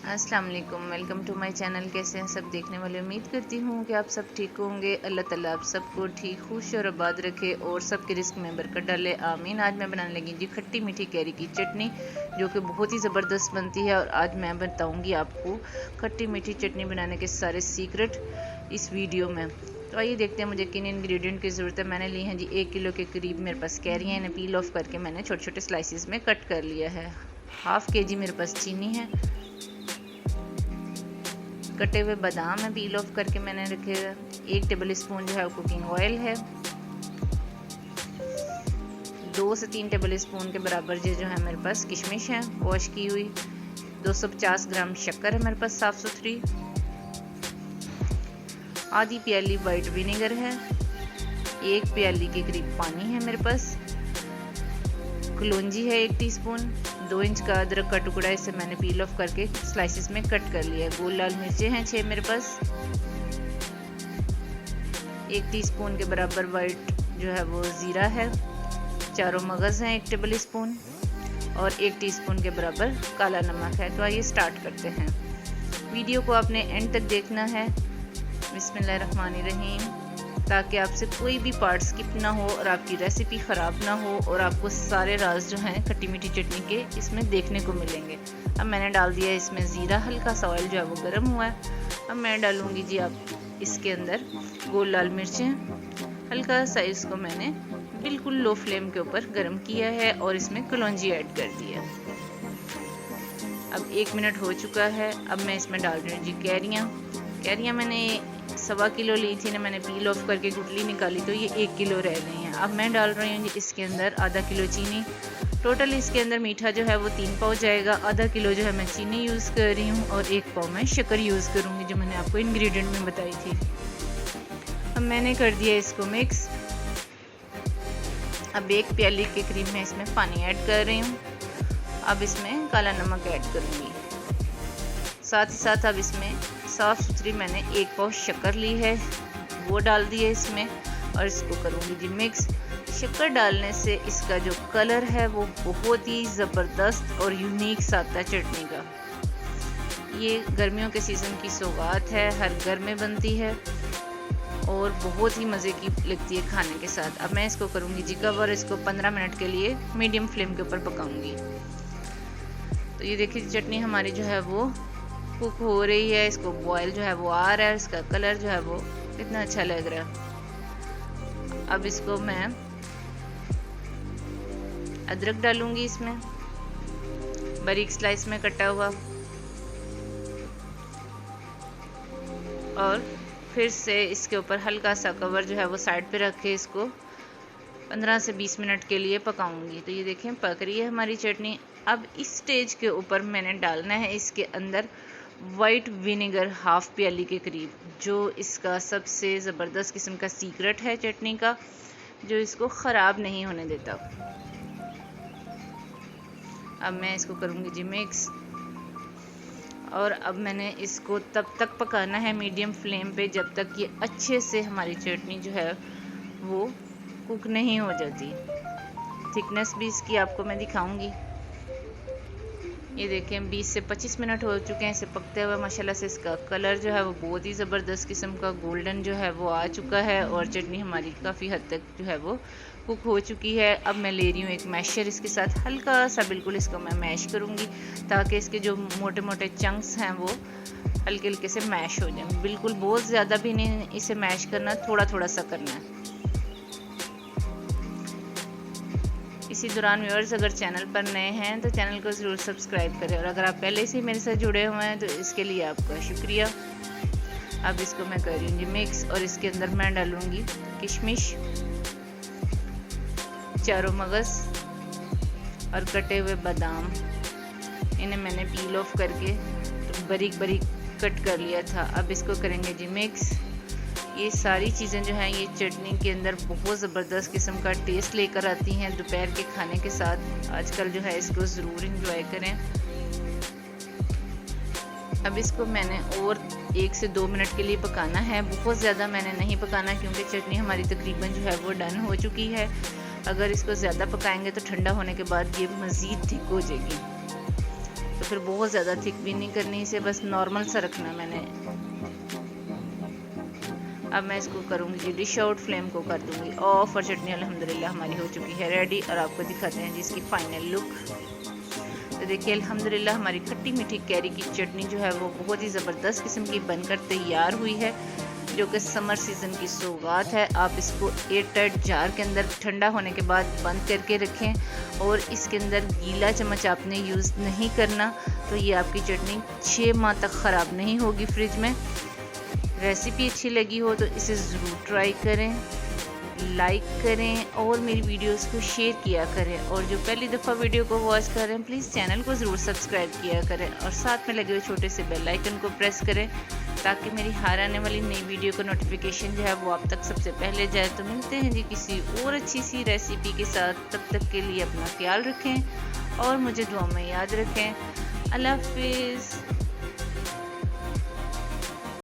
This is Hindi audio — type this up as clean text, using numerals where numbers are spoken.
अस्सलाम वालेकुम, वेलकम टू माय चैनल। कैसे हैं सब देखने वाले? उम्मीद करती हूँ कि आप सब ठीक होंगे। अल्लाह ताला आप सबको ठीक, खुश और आबाद रखे और सबके रिस्क में बरकत डाले, आमीन। आज मैं बनाने लगी जी खट्टी मीठी कैरी की चटनी, जो कि बहुत ही ज़बरदस्त बनती है। और आज मैं बताऊँगी आपको खट्टी मीठी चटनी बनाने के सारे सीक्रेट इस वीडियो में। तो आइए देखते हैं मुझे किन इंग्रेडिएंट की ज़रूरत है। मैंने ली है जी 1 किलो के करीब मेरे पास कैरी है। इन्हें पील ऑफ करके मैंने छोटे छोटे स्लाइसिस में कट कर लिया है। हाफ़ के जी मेरे पास चीनी है। कटे हुए बादाम है, पील ऑफ करके मैंने रखे। 1 टेबल स्पून जो है कुकिंग ऑयल है। 2 से 3 टेबल स्पून के बराबर जो है मेरे पास किशमिश है वॉश की हुई। 250 ग्राम शक्कर है मेरे पास साफ सुथरी। आधी प्याली वाइट विनेगर है। 1 प्याली के करीब पानी है मेरे पास। कलौंजी है 1 टीस्पून। 2 इंच का अदरक का टुकड़ा, इसे मैंने पील ऑफ करके स्लाइसिस में कट कर लिया है। गोल लाल मिर्चें हैं 6 मेरे पास। 1 टीस्पून के बराबर वाइट जो है वो ज़ीरा है। चारों मगज़ हैं 1 टेबल स्पून और 1 टीस्पून के बराबर काला नमक है। तो आइए स्टार्ट करते हैं। वीडियो को आपने एंड तक देखना है। बिस्मिल्लाहिर्रहमानिर्रहीम, ताकि आपसे कोई भी पार्ट स्किप ना हो और आपकी रेसिपी ख़राब ना हो और आपको सारे राज जो हैं खट्टी मीठी चटनी के इसमें देखने को मिलेंगे। अब मैंने डाल दिया है इसमें ज़ीरा। हल्का सा ऑयल जो है वो गर्म हुआ है। अब मैं डालूँगी जी आप इसके अंदर गोल लाल मिर्चें। हल्का सा इसको मैंने बिल्कुल लो फ्लेम के ऊपर गर्म किया है और इसमें कलौंजी ऐड कर दिया। अब 1 मिनट हो चुका है। अब मैं इसमें डाल रही हूँ जी कैरियाँ मैंने 1.25 किलो ली थी ना, मैंने पील ऑफ करके गुठली निकाली तो ये 1 किलो रह गई हैं। अब मैं डाल रही हूँ इसके अंदर आधा किलो चीनी। टोटल इसके अंदर मीठा जो है वो 3 पाव जाएगा। आधा किलो जो है मैं चीनी यूज़ कर रही हूँ और 1 पाव मैं शक्कर यूज़ करूँगी, जो मैंने आपको इंग्रेडिएंट में बताई थी। अब मैंने कर दिया इसको मिक्स। अब 1 प्याली के करीब मैं इसमें पानी ऐड कर रही हूँ। अब इसमें काला नमक ऐड करूँगी। साथ ही साथ अब इसमें साफ़ सुथरी मैंने 1 पाव शक्कर ली है, वो डाल दी है इसमें और इसको करूँगी जी मिक्स। शक्कर डालने से इसका जो कलर है वो बहुत ही ज़बरदस्त और यूनिक सा आता है चटनी का। ये गर्मियों के सीज़न की सौगात है, हर घर में बनती है और बहुत ही मज़े की लगती है खाने के साथ। अब मैं इसको करूँगी जी कवर। इसको 15 मिनट के लिए मीडियम फ्लेम के ऊपर पकाऊँगी। तो ये देखिए चटनी हमारी जो है वो कुक हो रही है। इसको बॉयल जो है वो आ रहा है। इसका कलर जो है वो कितना अच्छा लग रहा है। अब इसको मैं अदरक डालूंगी इसमें, बारीक स्लाइस में कटा हुआ। और फिर से इसके ऊपर हल्का सा कवर जो है वो साइड पे रख के इसको 15 से 20 मिनट के लिए पकाऊंगी। तो ये देखें पक रही है हमारी चटनी। अब इस स्टेज के ऊपर मैंने डालना है इसके अंदर वाइट विनेगर 1/2 प्याली के करीब, जो इसका सबसे ज़बरदस्त किस्म का सीक्रेट है चटनी का, जो इसको ख़राब नहीं होने देता। अब मैं इसको करूँगी जी मिक्स। और अब मैंने इसको तब तक पकाना है मीडियम फ्लेम पे जब तक ये अच्छे से हमारी चटनी जो है वो कुक नहीं हो जाती। थिकनेस भी इसकी आपको मैं दिखाऊंगी। ये देखें 20 से 25 मिनट हो चुके हैं इसे पकते हुए। माशाल्लाह से इसका कलर जो है वो बहुत ही ज़बरदस्त किस्म का गोल्डन जो है वो आ चुका है और चटनी हमारी काफ़ी हद तक जो है वो कुक हो चुकी है। अब मैं ले रही हूँ एक मैशर। इसके साथ हल्का सा बिल्कुल इसको मैं मैश करूँगी ताकि इसके जो मोटे मोटे चंक्स हैं वो हल्के हल्के से मैश हो जाएं। बिल्कुल बहुत ज़्यादा भी नहीं इसे मैश करना, थोड़ा थोड़ा सा करना है। इसी दौरान व्यूअर्स अगर चैनल पर नए हैं तो चैनल को ज़रूर सब्सक्राइब करें और अगर आप पहले से मेरे साथ जुड़े हुए हैं तो इसके लिए आपका शुक्रिया। अब इसको मैं कर रही हूँ जी मिक्स और इसके अंदर मैं डालूँगी किशमिश, चारों मगज़ और कटे हुए बादाम। इन्हें मैंने पील ऑफ करके बारीक बारीक कट कर लिया था। अब इसको करेंगे जी मिक्स। ये सारी चीज़ें जो हैं ये चटनी के अंदर बहुत ज़बरदस्त किस्म का टेस्ट लेकर आती हैं दोपहर के खाने के साथ। आजकल जो है इसको ज़रूर इंजॉय करें। अब इसको मैंने और 1 से 2 मिनट के लिए पकाना है। बहुत ज़्यादा मैंने नहीं पकाना क्योंकि चटनी हमारी तकरीबन जो है वो डन हो चुकी है। अगर इसको ज़्यादा पकाएंगे तो ठंडा होने के बाद ये मज़ीद थिक हो जाएगी। तो फिर बहुत ज़्यादा थिक भी नहीं करनी, इसे बस नॉर्मल सा रखना मैंने। अब मैं इसको करूँगी जी डिश आउट, फ्लेम को कर दूँगी ऑफ और चटनी अल्हम्दुलिल्लाह हमारी हो चुकी है रेडी। और आपको दिखाते हैं जी इसकी फाइनल लुक। तो देखिए अल्हम्दुलिल्लाह हमारी खट्टी मीठी कैरी की चटनी जो है वो बहुत ही ज़बरदस्त किस्म की बनकर तैयार हुई है, जो कि समर सीज़न की सौगात है। आप इसको एयर टाइट जार के अंदर ठंडा होने के बाद बंद करके रखें और इसके अंदर गीला चम्मच आपने यूज़ नहीं करना, तो ये आपकी चटनी 6 माह तक ख़राब नहीं होगी फ्रिज में। रेसिपी अच्छी लगी हो तो इसे ज़रूर ट्राई करें, लाइक करें और मेरी वीडियोस को शेयर किया करें। और जो पहली दफ़ा वीडियो को वॉच कर रहे हैं प्लीज़ चैनल को ज़रूर सब्सक्राइब किया करें और साथ में लगे हुए छोटे से बेल आइकन को प्रेस करें ताकि मेरी हर आने वाली नई वीडियो का नोटिफिकेशन जो है वो आप तक सबसे पहले जाए। तो मिलते हैं जी किसी और अच्छी सी रेसिपी के साथ, तब तक के लिए अपना ख्याल रखें और मुझे दुआ में याद रखें। अल्लाह हाफिज़।